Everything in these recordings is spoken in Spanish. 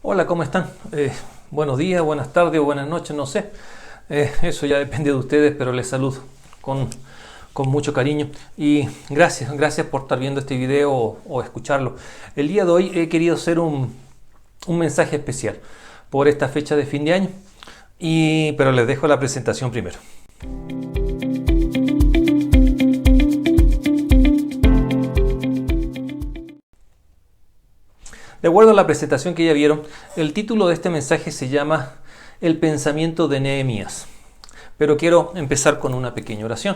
Hola, ¿cómo están? Buenos días, buenas tardes o buenas noches, no sé. Eso ya depende de ustedes, pero les saludo con, con mucho cariño. Y gracias por estar viendo este video o escucharlo. El día de hoy he querido hacer un mensaje especial por esta fecha de fin de año, pero les dejo la presentación primero. De acuerdo a la presentación que ya vieron, el título de este mensaje se llama El pensamiento de Nehemías. Pero quiero empezar con una pequeña oración.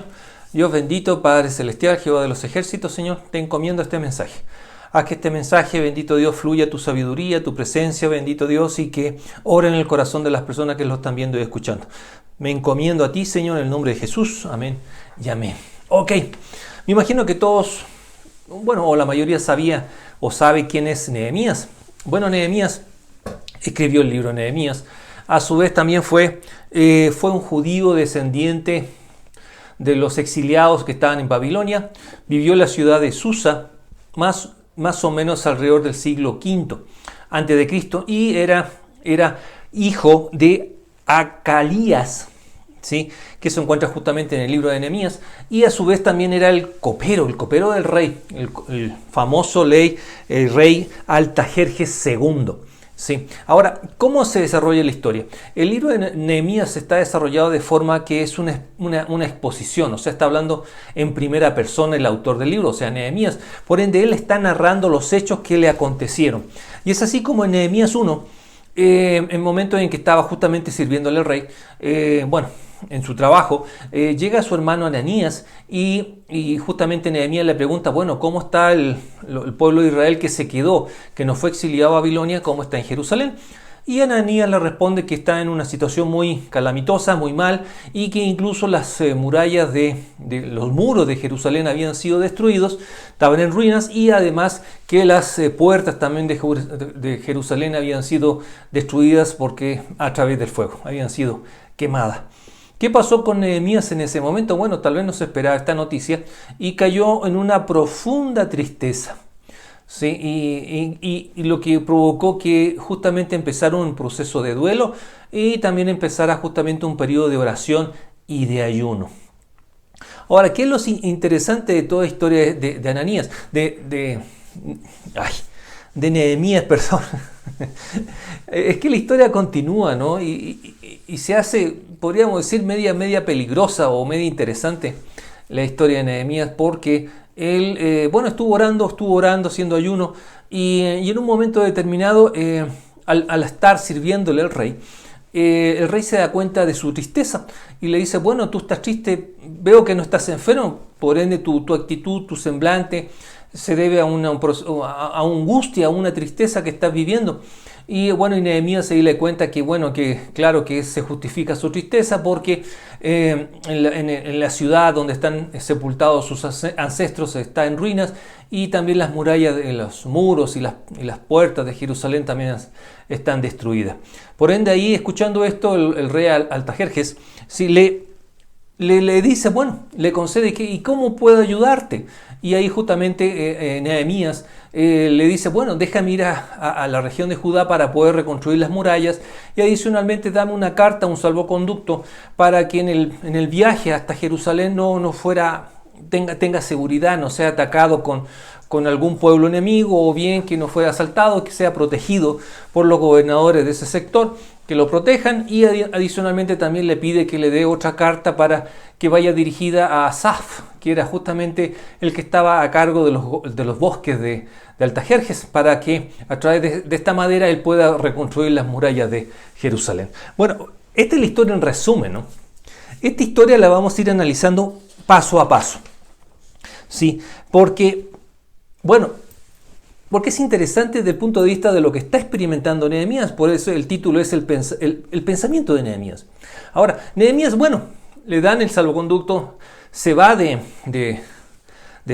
Dios bendito, Padre Celestial, Jehová de los ejércitos, Señor, te encomiendo este mensaje. Haz que este mensaje, bendito Dios, fluya tu sabiduría, tu presencia, bendito Dios, y que ore en el corazón de las personas que lo están viendo y escuchando. Me encomiendo a ti, Señor, en el nombre de Jesús. Amén y amén. Ok, me imagino que todos, o la mayoría sabía o sabe quién es Nehemías. Bueno, Nehemías escribió el libro de Nehemías. A su vez también fue un judío descendiente de los exiliados que estaban en Babilonia. Vivió en la ciudad de Susa, más o menos alrededor del siglo V antes de Cristo, y era hijo de Acalías, ¿sí? Que se encuentra justamente en el libro de Nehemías, y a su vez también era el copero del rey, el famoso rey Artajerjes II. Sí. Ahora, ¿cómo se desarrolla la historia? El libro de Nehemías está desarrollado de forma que es una exposición, o sea, está hablando en primera persona el autor del libro, o sea, Nehemías. Por ende, él está narrando los hechos que le acontecieron. Y es así como en Nehemías 1, en momentos en que estaba justamente sirviéndole al rey, en su trabajo, llega su hermano Ananías y justamente Nehemías le pregunta, ¿cómo está el pueblo de Israel que se quedó, que no fue exiliado a Babilonia, cómo está en Jerusalén? Y Ananías le responde que está en una situación muy calamitosa, muy mal, y que incluso las murallas de los muros de Jerusalén habían sido destruidos, estaban en ruinas, y además que las puertas también de Jerusalén habían sido destruidas porque a través del fuego, habían sido quemadas. ¿Qué pasó con Nehemías en ese momento? Bueno, tal vez no se esperaba esta noticia y cayó en una profunda tristeza. ¿Sí? Y lo que provocó que justamente empezara un proceso de duelo y también empezara justamente un periodo de oración y de ayuno. Ahora, ¿qué es lo interesante de toda historia de Ananías? De Nehemías, perdón. Es que la historia continúa, ¿no? Y se hace, podríamos decir, media peligrosa o media interesante la historia de Nehemías, porque él, estuvo orando, haciendo ayuno, y en un momento determinado, al estar sirviéndole al rey, el rey se da cuenta de su tristeza y le dice, tú estás triste, veo que no estás enfermo, por ende tu actitud, tu semblante se debe a una angustia, a una tristeza que estás viviendo. Y Nehemías se le cuenta que claro que se justifica su tristeza porque en la ciudad donde están sepultados sus ancestros está en ruinas, y también las murallas de los muros y las puertas de Jerusalén también están destruidas. Por ende, ahí escuchando esto, el rey Artajerjes le dice, le concede ¿y cómo puedo ayudarte? Y ahí justamente Nehemías le dice, déjame ir a la región de Judá para poder reconstruir las murallas, y adicionalmente dame una carta, un salvoconducto, para que en el viaje hasta Jerusalén no tenga seguridad, no sea atacado con algún pueblo enemigo, o bien que no fuera asaltado, que sea protegido por los gobernadores de ese sector, que lo protejan. Y adicionalmente también le pide que le dé otra carta para que vaya dirigida a Asaf, que era justamente el que estaba a cargo de los bosques de Artajerjes, para que a través de esta madera él pueda reconstruir las murallas de Jerusalén. Esta es la historia en resumen, ¿no? Esta historia la vamos a ir analizando paso a paso, ¿sí? Porque es interesante desde el punto de vista de lo que está experimentando Nehemías. Por eso el título es el pensamiento de Nehemías. Ahora, Nehemías, le dan el salvoconducto, se va de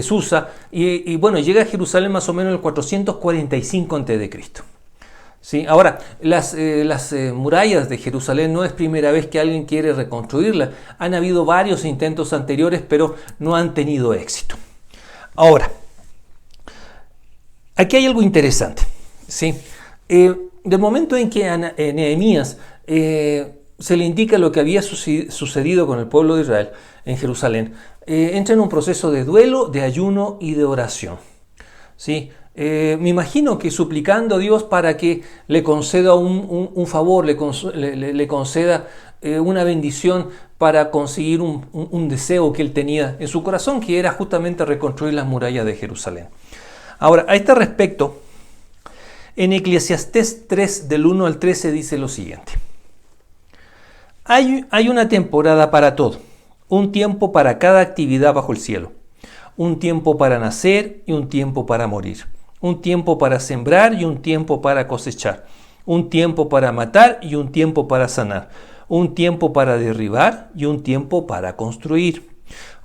Susa y llega a Jerusalén más o menos en el 445 a.C. ¿Sí? Ahora, las murallas de Jerusalén no es primera vez que alguien quiere reconstruirlas. Han habido varios intentos anteriores, pero no han tenido éxito. Ahora, aquí hay algo interesante, ¿sí? del momento en que a Nehemías se le indica lo que había sucedido con el pueblo de Israel en Jerusalén, entra en un proceso de duelo, de ayuno y de oración. ¿Sí? Me imagino que suplicando a Dios para que le conceda un favor, le conceda una bendición para conseguir un deseo que él tenía en su corazón, que era justamente reconstruir las murallas de Jerusalén. Ahora, a este respecto, en Eclesiastés 3, del 1 al 13, dice lo siguiente. Hay una temporada para todo, un tiempo para cada actividad bajo el cielo, un tiempo para nacer y un tiempo para morir, un tiempo para sembrar y un tiempo para cosechar, un tiempo para matar y un tiempo para sanar, un tiempo para derribar y un tiempo para construir,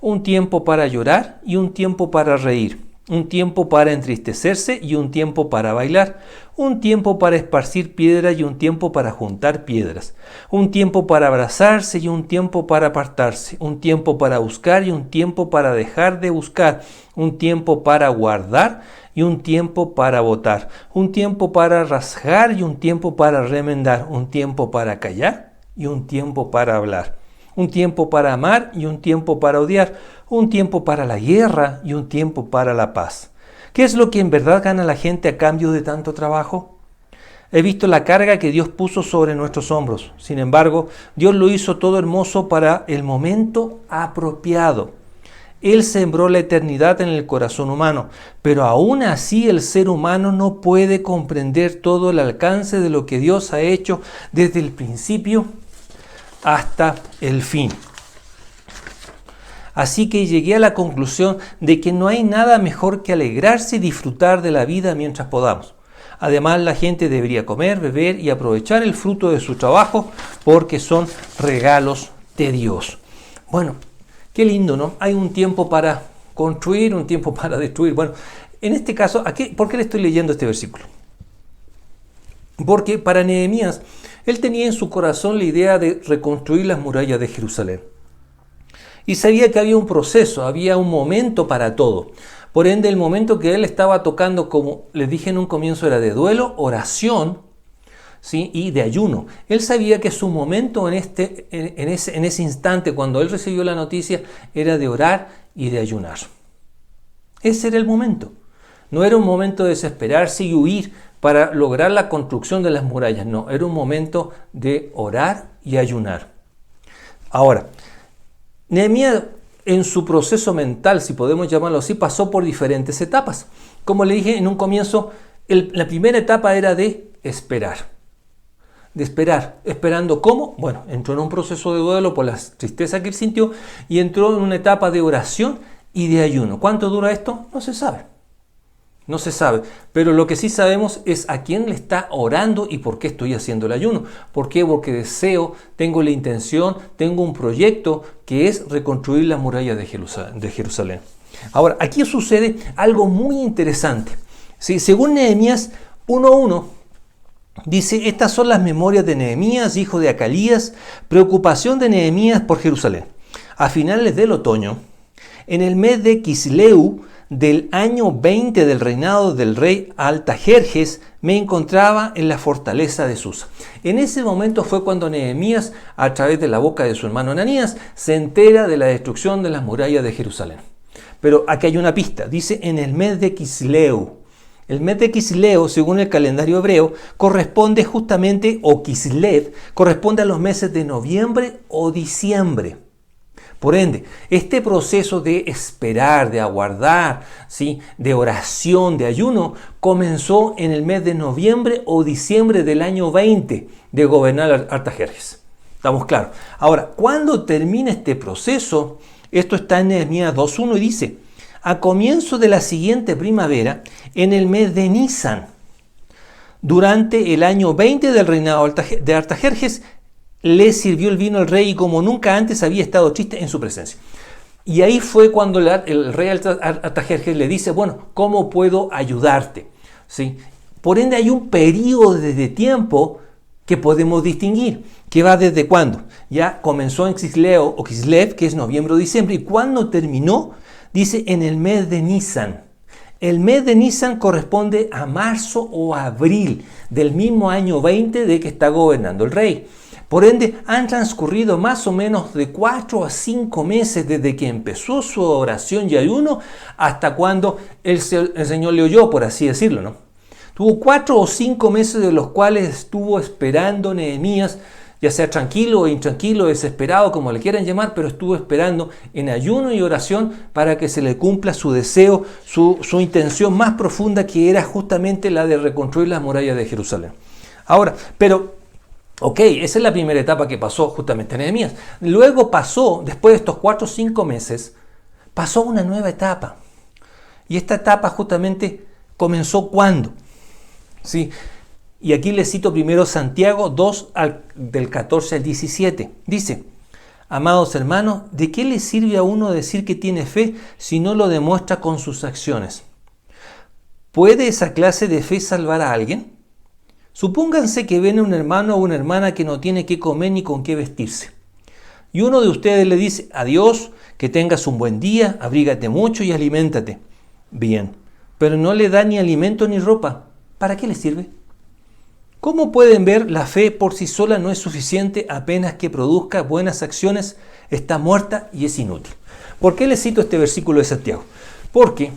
un tiempo para llorar y un tiempo para reír, un tiempo para entristecerse y un tiempo para bailar, un tiempo para esparcir piedras y un tiempo para juntar piedras, un tiempo para abrazarse y un tiempo para apartarse, un tiempo para buscar y un tiempo para dejar de buscar, un tiempo para guardar y un tiempo para botar, un tiempo para rasgar y un tiempo para remendar, un tiempo para callar y un tiempo para hablar, un tiempo para amar y un tiempo para odiar, un tiempo para la guerra y un tiempo para la paz. ¿Qué es lo que en verdad gana la gente a cambio de tanto trabajo? He visto la carga que Dios puso sobre nuestros hombros. Sin embargo, Dios lo hizo todo hermoso para el momento apropiado. Él sembró la eternidad en el corazón humano, pero aún así el ser humano no puede comprender todo el alcance de lo que Dios ha hecho desde el principio hasta el fin. Así que llegué a la conclusión de que no hay nada mejor que alegrarse y disfrutar de la vida mientras podamos. Además, la gente debería comer, beber y aprovechar el fruto de su trabajo porque son regalos de Dios. Bueno, qué lindo, ¿no? Hay un tiempo para construir, un tiempo para destruir. Bueno, en este caso, ¿por qué le estoy leyendo este versículo? Porque para Nehemías, él tenía en su corazón la idea de reconstruir las murallas de Jerusalén. Y sabía que había un proceso, había un momento para todo. Por ende, el momento que él estaba tocando, como les dije en un comienzo, era de duelo, oración, ¿sí? Y de ayuno. Él sabía que su momento en ese instante, cuando él recibió la noticia, era de orar y de ayunar. Ese era el momento. No era un momento de desesperarse y huir para lograr la construcción de las murallas. No, era un momento de orar y ayunar. Ahora, Nehemías, en su proceso mental, si podemos llamarlo así, pasó por diferentes etapas. Como le dije en un comienzo, la primera etapa era de esperar. De esperar. ¿Esperando cómo? Bueno, entró en un proceso de duelo por la tristeza que él sintió y entró en una etapa de oración y de ayuno. ¿Cuánto dura esto? No se sabe. No se sabe, pero lo que sí sabemos es a quién le está orando y por qué estoy haciendo el ayuno. ¿Por qué? Porque deseo, tengo la intención, tengo un proyecto que es reconstruir la muralla de Jerusalén. Ahora, aquí sucede algo muy interesante. ¿Sí? Según Nehemías 1:1, dice, estas son las memorias de Nehemías, hijo de Acalías, preocupación de Nehemías por Jerusalén. A finales del otoño, en el mes de Quisleu, del año 20 del reinado del rey Artajerjes, me encontraba en la fortaleza de Susa. En ese momento fue cuando Nehemías, a través de la boca de su hermano Ananías, se entera de la destrucción de las murallas de Jerusalén. Pero aquí hay una pista, dice en el mes de Quisleu. El mes de Quisleu, según el calendario hebreo, corresponde justamente, o Kislev, corresponde a los meses de noviembre o diciembre. Por ende, este proceso de esperar, de aguardar, ¿sí? De oración, de ayuno, comenzó en el mes de noviembre o diciembre del año 20 de gobernar Artajerjes. ¿Estamos claros? Ahora, ¿cuándo termina este proceso? Esto está en Nehemías 2:1 y dice, a comienzo de la siguiente primavera, en el mes de Nisan, durante el año 20 del reinado de Artajerjes, le sirvió el vino al rey y como nunca antes había estado triste en su presencia. Y ahí fue cuando el rey Artajerjes le dice, bueno, ¿cómo puedo ayudarte? ¿Sí? Por ende hay un periodo de tiempo que podemos distinguir, que va desde cuándo. Ya comenzó en Quisleu o Kislev, que es noviembre o diciembre, y cuando terminó, dice en el mes de Nisan. El mes de Nisan corresponde a marzo o abril del mismo año 20 de que está gobernando el rey. Por ende, han transcurrido más o menos de 4 a 5 meses desde que empezó su oración y ayuno hasta cuando el Señor le oyó, por así decirlo, ¿no? Tuvo 4 o 5 meses de los cuales estuvo esperando Nehemías, ya sea tranquilo o intranquilo, desesperado, como le quieran llamar, pero estuvo esperando en ayuno y oración para que se le cumpla su deseo, su intención más profunda, que era justamente la de reconstruir las murallas de Jerusalén. Ahora, ok, esa es la primera etapa que pasó justamente Nehemías. Luego pasó, después de estos 4 o 5 meses, pasó una nueva etapa. Y esta etapa justamente comenzó ¿cuándo? ¿Sí? Y aquí les cito primero Santiago 2, del 14 al 17. Dice: amados hermanos, ¿de qué le sirve a uno decir que tiene fe si no lo demuestra con sus acciones? ¿Puede esa clase de fe salvar a alguien? Supónganse que ven a un hermano o una hermana que no tiene qué comer ni con qué vestirse. Y uno de ustedes le dice: adiós, que tengas un buen día, abrígate mucho y aliméntate. Bien, pero no le da ni alimento ni ropa. ¿Para qué le sirve? Como pueden ver, la fe por sí sola no es suficiente, apenas que produzca buenas acciones, está muerta y es inútil. ¿Por qué les cito este versículo de Santiago? Porque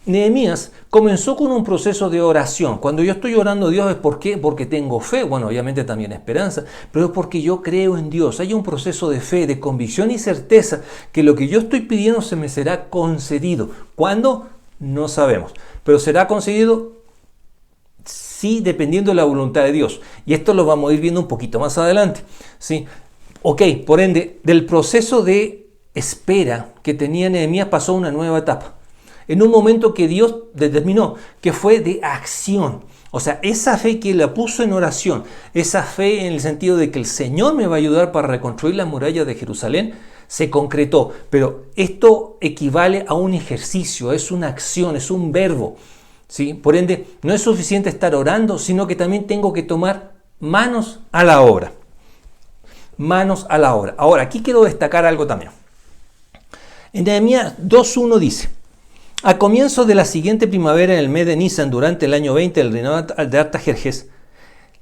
Nehemías comenzó con un proceso de oración. Cuando yo estoy orando a Dios, ¿es por qué? Porque tengo fe, bueno, obviamente también esperanza, pero es porque yo creo en Dios. Hay un proceso de fe, de convicción y certeza que lo que yo estoy pidiendo se me será concedido. ¿Cuándo? No sabemos, pero será concedido sí, dependiendo de la voluntad de Dios. Y esto lo vamos a ir viendo un poquito más adelante. ¿Sí? Ok, por ende, del proceso de espera que tenía Nehemías pasó a una nueva etapa. En un momento que Dios determinó que fue de acción. O sea, esa fe que la puso en oración, esa fe en el sentido de que el Señor me va a ayudar para reconstruir las murallas de Jerusalén, se concretó. Pero esto equivale a un ejercicio, es una acción, es un verbo. ¿Sí? Por ende, no es suficiente estar orando, sino que también tengo que tomar manos a la obra. Manos a la obra. Ahora, aquí quiero destacar algo también. En Nehemías 2.1 dice: a comienzo de la siguiente primavera, en el mes de Nisan, durante el año 20 del reinado de Artajerjes,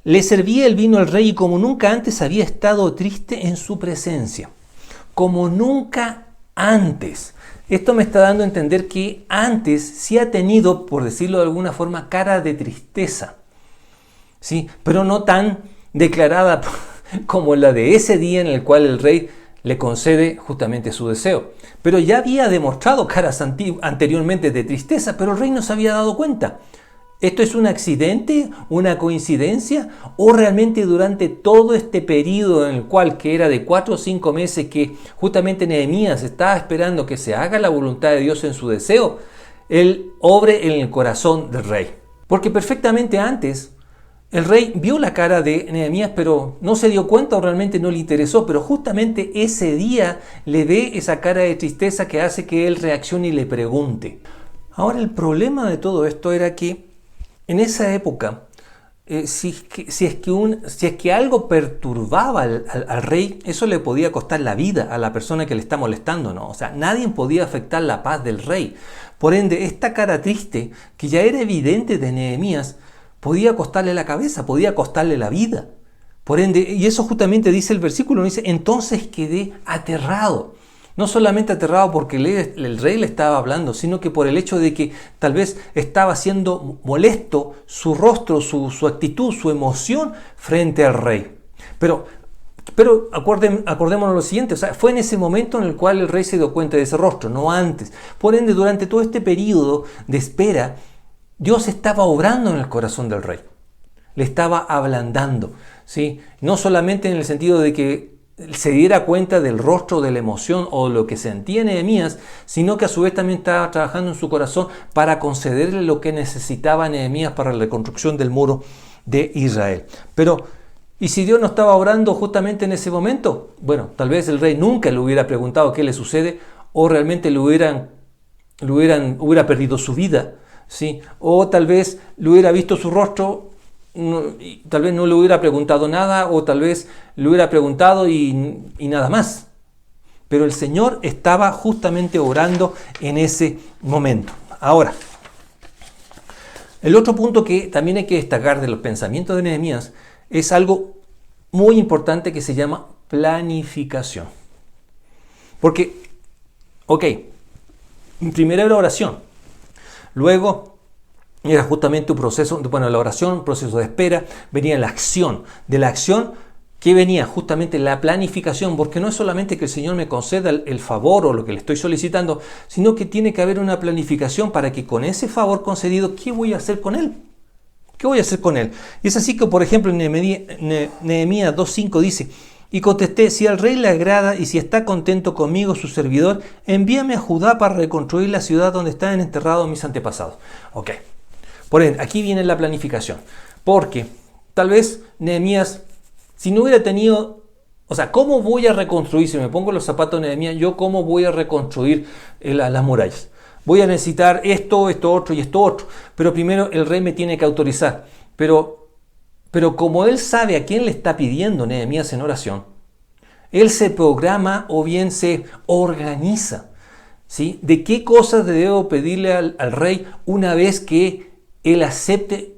le servía el vino al rey y como nunca antes había estado triste en su presencia. Como nunca antes. Esto me está dando a entender que antes sí ha tenido, por decirlo de alguna forma, cara de tristeza, ¿sí? Pero no tan declarada como la de ese día en el cual el rey le concede justamente su deseo. Pero ya había demostrado caras anteriormente de tristeza, pero el rey no se había dado cuenta. ¿Esto es un accidente, una coincidencia? ¿O realmente durante todo este periodo en el cual, que era de 4 o 5 meses, que justamente Nehemías estaba esperando que se haga la voluntad de Dios en su deseo, él obre en el corazón del rey? Porque perfectamente antes el rey vio la cara de Nehemías, pero no se dio cuenta o realmente no le interesó. Pero justamente ese día le ve esa cara de tristeza que hace que él reaccione y le pregunte. Ahora, el problema de todo esto era que en esa época, si es que algo perturbaba al rey, eso le podía costar la vida a la persona que le está molestando, ¿no? O sea, nadie podía afectar la paz del rey. Por ende, esta cara triste, que ya era evidente de Nehemías, podía costarle la cabeza, podía costarle la vida. Por ende, y eso justamente dice el versículo, dice: entonces quedé aterrado. No solamente aterrado porque el rey le estaba hablando, sino que por el hecho de que tal vez estaba siendo molesto su rostro, su actitud, su emoción frente al rey. Pero acordémonos lo siguiente, o sea, fue en ese momento en el cual el rey se dio cuenta de ese rostro, no antes. Por ende, durante todo este periodo de espera, Dios estaba obrando en el corazón del rey. Le estaba ablandando, ¿sí? No solamente en el sentido de que se diera cuenta del rostro, de la emoción o lo que sentía Nehemías, sino que a su vez también estaba trabajando en su corazón para concederle lo que necesitaba Nehemías para la reconstrucción del muro de Israel. Pero, ¿y si Dios no estaba obrando justamente en ese momento? Bueno, tal vez el rey nunca le hubiera preguntado qué le sucede, o realmente hubiera perdido su vida, ¿sí? O tal vez le hubiera visto su rostro, tal vez no le hubiera preguntado nada, o tal vez le hubiera preguntado y nada más. Pero el Señor estaba justamente orando en ese momento. Ahora, El otro punto que también hay que destacar de los pensamientos de Nehemías es algo muy importante que se llama planificación. Porque, ok, primero era oración, luego era justamente un proceso, bueno, la oración, un proceso de espera, venía la acción. De la acción, ¿qué venía? Justamente la planificación, porque no es solamente que el Señor me conceda el favor o lo que le estoy solicitando, sino que tiene que haber una planificación para que con ese favor concedido, ¿qué voy a hacer con él? ¿Qué voy a hacer con él? Y es así que, por ejemplo, en Nehemías 2.5 dice: y contesté, si al rey le agrada y si está contento conmigo su servidor, envíame a Judá para reconstruir la ciudad donde están enterrados mis antepasados. Ok. Por ende, aquí viene la planificación. Porque tal vez Nehemías, si no hubiera tenido, o sea, ¿cómo voy a reconstruir? Si me pongo los zapatos de Nehemías, ¿yo cómo voy a reconstruir las murallas? Voy a necesitar esto, esto otro y esto otro. Pero primero el rey me tiene que autorizar. Pero como él sabe a quién le está pidiendo Nehemías en oración, él se programa o bien se organiza, ¿sí? De qué cosas debo pedirle al rey una vez que él acepte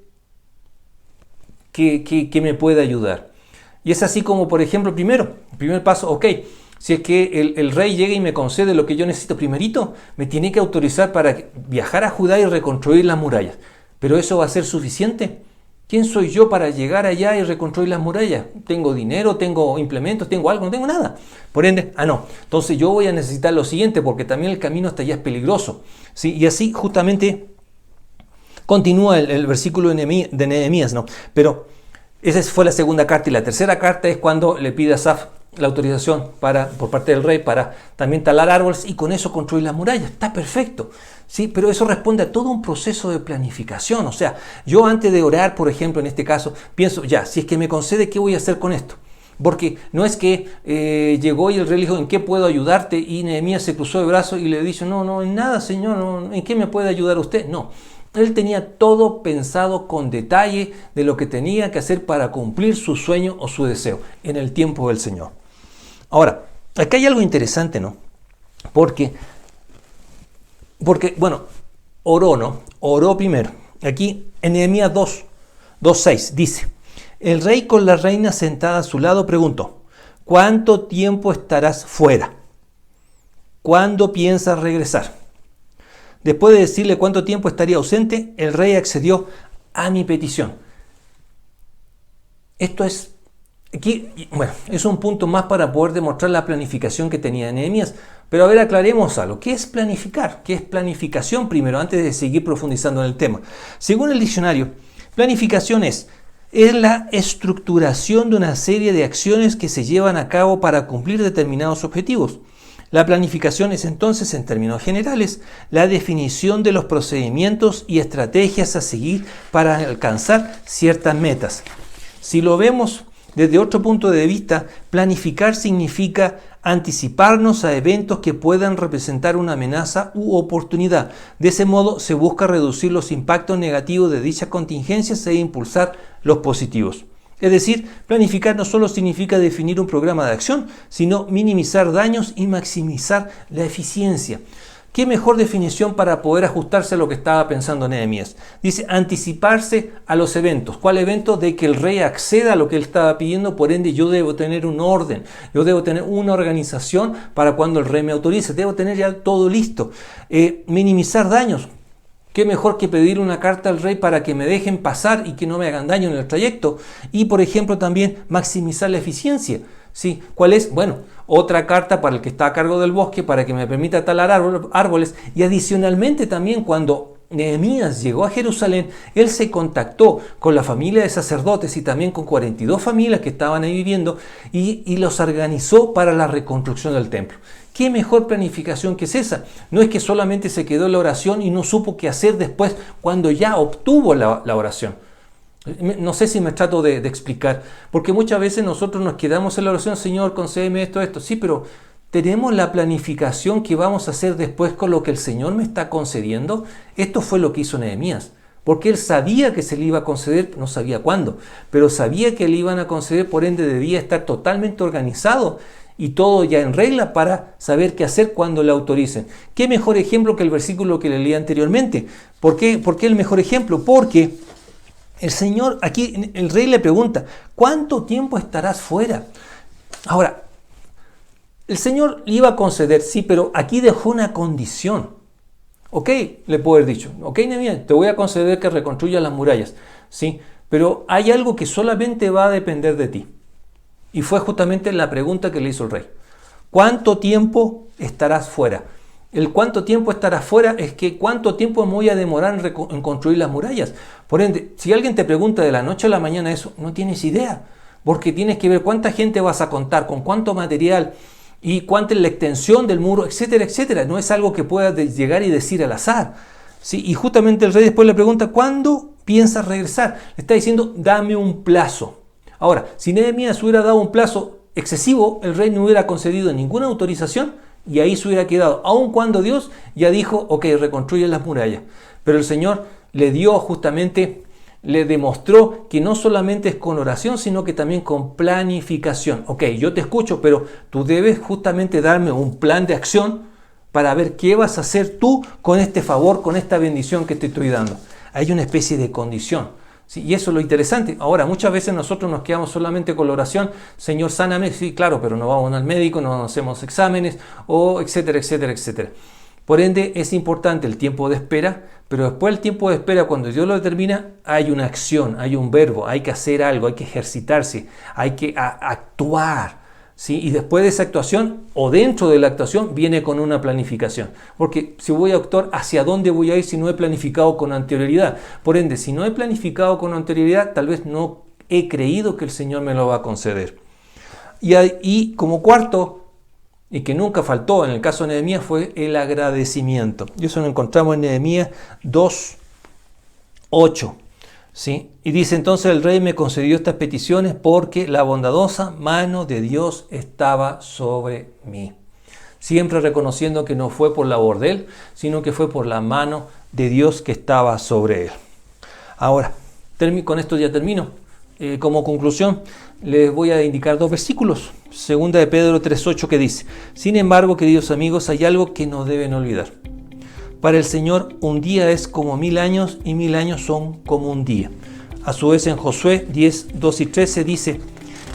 que me pueda ayudar. Y es así como, por ejemplo, el primer paso, ok, si es que el rey llega y me concede lo que yo necesito primerito, me tiene que autorizar para viajar a Judá y reconstruir las murallas. ¿Pero eso va a ser suficiente? ¿Quién soy yo para llegar allá y reconstruir las murallas? ¿Tengo dinero? ¿Tengo implementos? ¿Tengo algo? No tengo nada. Por ende, no. Entonces yo voy a necesitar lo siguiente, porque también el camino hasta allá es peligroso, ¿sí? Y así justamente continúa el versículo de Nehemías, ¿no? Pero esa fue la segunda carta, y la tercera carta es cuando le pide a Asaf la autorización por parte del rey para también talar árboles y con eso construir las murallas. Está perfecto, ¿sí? Pero eso responde a todo un proceso de planificación. O sea, yo antes de orar, por ejemplo, en este caso, pienso, ya, si es que me concede, ¿qué voy a hacer con esto? Porque no es que llegó y el rey le dijo, ¿en qué puedo ayudarte? Y Nehemías se cruzó de brazos y le dijo, no, en nada, señor, no, ¿en qué me puede ayudar usted? No. Él tenía todo pensado con detalle de lo que tenía que hacer para cumplir su sueño o su deseo en el tiempo del Señor. Ahora, acá hay algo interesante, ¿no? Porque bueno, oró, ¿no? Oró primero. Aquí en Nehemías 2:6 dice: el rey con la reina sentada a su lado preguntó: ¿cuánto tiempo estarás fuera? ¿Cuándo piensas regresar? Después de decirle cuánto tiempo estaría ausente, el rey accedió a mi petición. Esto es, aquí, bueno, es un punto más para poder demostrar la planificación que tenía Nehemías. Pero a ver, aclaremos algo. ¿Qué es planificar? ¿Qué es planificación primero, antes de seguir profundizando en el tema? Según el diccionario, planificación es la estructuración de una serie de acciones que se llevan a cabo para cumplir determinados objetivos. La planificación es entonces, en términos generales, la definición de los procedimientos y estrategias a seguir para alcanzar ciertas metas. Si lo vemos desde otro punto de vista, planificar significa anticiparnos a eventos que puedan representar una amenaza u oportunidad. De ese modo se busca reducir los impactos negativos de dichas contingencias e impulsar los positivos. Es decir, planificar no solo significa definir un programa de acción, sino minimizar daños y maximizar la eficiencia. ¿Qué mejor definición para poder ajustarse a lo que estaba pensando Nehemías? Dice, anticiparse a los eventos. ¿Cuál evento? De que el rey acceda a lo que él estaba pidiendo, por ende yo debo tener un orden, yo debo tener una organización para cuando el rey me autorice, debo tener ya todo listo. Minimizar daños. ¿Qué mejor que pedir una carta al rey para que me dejen pasar y que no me hagan daño en el trayecto? Y, por ejemplo, también maximizar la eficiencia. ¿Sí? ¿Cuál es? Bueno, otra carta para el que está a cargo del bosque para que me permita talar árboles. Y adicionalmente también cuando Nehemías llegó a Jerusalén, él se contactó con la familia de sacerdotes y también con 42 familias que estaban ahí viviendo y los organizó para la reconstrucción del templo. ¿Qué mejor planificación que es esa? No es que solamente se quedó en la oración y no supo qué hacer después cuando ya obtuvo la oración. No sé si me trato de explicar, porque muchas veces nosotros nos quedamos en la oración, Señor, concédeme esto. Sí, pero ¿tenemos la planificación que vamos a hacer después con lo que el Señor me está concediendo? Esto fue lo que hizo Nehemías, porque él sabía que se le iba a conceder, no sabía cuándo, pero sabía que le iban a conceder, por ende debía estar totalmente organizado y todo ya en regla para saber qué hacer cuando le autoricen. ¿Qué mejor ejemplo que el versículo que le leí anteriormente? ¿Por qué el mejor ejemplo? Porque el Señor, aquí el rey le pregunta, ¿cuánto tiempo estarás fuera? Ahora, el Señor le iba a conceder, sí, pero aquí dejó una condición. Ok, le puedo haber dicho, ok, Nehemías, te voy a conceder que reconstruyas las murallas, sí, pero hay algo que solamente va a depender de ti. Y fue justamente la pregunta que le hizo el rey. ¿Cuánto tiempo estarás fuera? El cuánto tiempo estarás fuera es que cuánto tiempo me voy a demorar en construir las murallas. Por ende, si alguien te pregunta de la noche a la mañana eso, no tienes idea, porque tienes que ver cuánta gente vas a contar, con cuánto material y cuánta es la extensión del muro, etcétera, etcétera. No es algo que puedas llegar y decir al azar. ¿Sí? Y justamente el rey después le pregunta, ¿cuándo piensas regresar? Le está diciendo, dame un plazo. Ahora, si Nehemías hubiera dado un plazo excesivo, el rey no hubiera concedido ninguna autorización y ahí se hubiera quedado, aun cuando Dios ya dijo, ok, reconstruye las murallas. Pero el Señor le dio justamente, le demostró que no solamente es con oración, sino que también con planificación. Ok, yo te escucho, pero tú debes justamente darme un plan de acción para ver qué vas a hacer tú con este favor, con esta bendición que te estoy dando. Hay una especie de condición. Sí, y eso es lo interesante. Ahora, muchas veces nosotros nos quedamos solamente con la oración, Señor, sáname, sí, claro, pero no vamos al médico, no hacemos exámenes, o etcétera, etcétera, etcétera. Por ende, es importante el tiempo de espera, pero después del tiempo de espera, cuando Dios lo determina, hay una acción, hay un verbo, hay que hacer algo, hay que ejercitarse, hay que actuar. ¿Sí? Y después de esa actuación, o dentro de la actuación, viene con una planificación. Porque si voy a actuar, ¿hacia dónde voy a ir si no he planificado con anterioridad? Por ende, si no he planificado con anterioridad, tal vez no he creído que el Señor me lo va a conceder. Y como cuarto, y que nunca faltó en el caso de Nehemías, fue el agradecimiento. Y eso lo encontramos en Nehemías 2:8. ¿Sí? Y dice, entonces el rey me concedió estas peticiones porque la bondadosa mano de Dios estaba sobre mí. Siempre reconociendo que no fue por labor de él, sino que fue por la mano de Dios que estaba sobre él. Ahora, con esto ya termino. Como conclusión, les voy a indicar 2 versículos. Segunda de Pedro 3:8 que dice, sin embargo, queridos amigos, hay algo que no deben olvidar. Para el Señor un día es como 1000 años y 1000 años son como un día. A su vez en Josué 10:2-13 dice,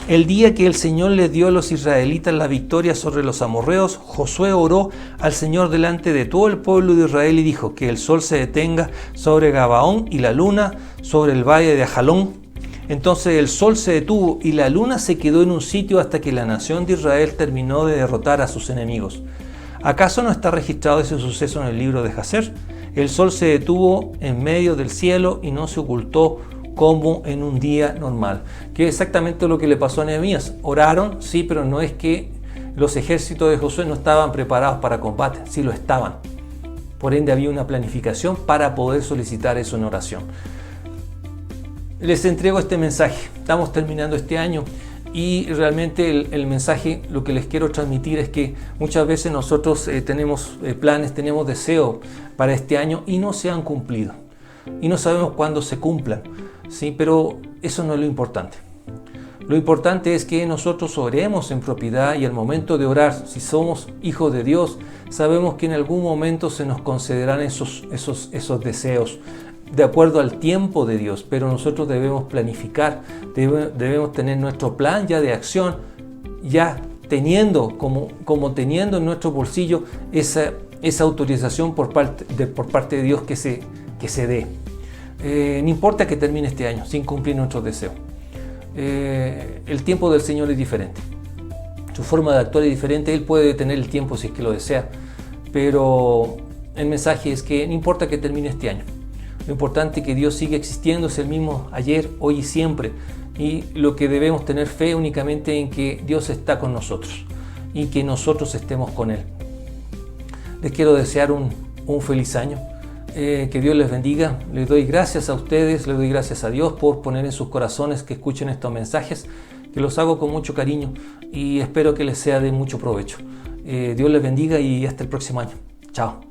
el día que el Señor les dio a los israelitas la victoria sobre los amorreos, Josué oró al Señor delante de todo el pueblo de Israel y dijo, que el sol se detenga sobre Gabaón y la luna sobre el valle de Ajalón. Entonces el sol se detuvo y la luna se quedó en un sitio hasta que la nación de Israel terminó de derrotar a sus enemigos. ¿Acaso no está registrado ese suceso en el libro de Jacer? El sol se detuvo en medio del cielo y no se ocultó como en un día normal. Que es exactamente lo que le pasó a Nehemías. Oraron, sí, pero no es que los ejércitos de Josué no estaban preparados para combate, sí lo estaban. Por ende había una planificación para poder solicitar eso en oración. Les entrego este mensaje. Estamos terminando este año. Y realmente el mensaje, lo que les quiero transmitir es que muchas veces nosotros tenemos planes, tenemos deseos para este año y no se han cumplido. Y no sabemos cuándo se cumplan, ¿sí? Pero eso no es lo importante. Lo importante es que nosotros oremos en propiedad y al momento de orar, si somos hijos de Dios, sabemos que en algún momento se nos concederán esos deseos, de acuerdo al tiempo de Dios, pero nosotros debemos planificar, debemos tener nuestro plan ya de acción, ya teniendo teniendo en nuestro bolsillo esa autorización por parte de Dios que se dé. No importa que termine este año sin cumplir nuestros deseos. El tiempo del Señor es diferente. Su forma de actuar es diferente. Él puede detener el tiempo si es que lo desea, pero el mensaje es que no importa que termine este año. Lo importante es que Dios sigue existiendo, es el mismo ayer, hoy y siempre. Y lo que debemos tener fe únicamente en que Dios está con nosotros y que nosotros estemos con Él. Les quiero desear un feliz año. Que Dios les bendiga. Les doy gracias a ustedes, les doy gracias a Dios por poner en sus corazones que escuchen estos mensajes, que los hago con mucho cariño y espero que les sea de mucho provecho. Dios les bendiga y hasta el próximo año. Chao.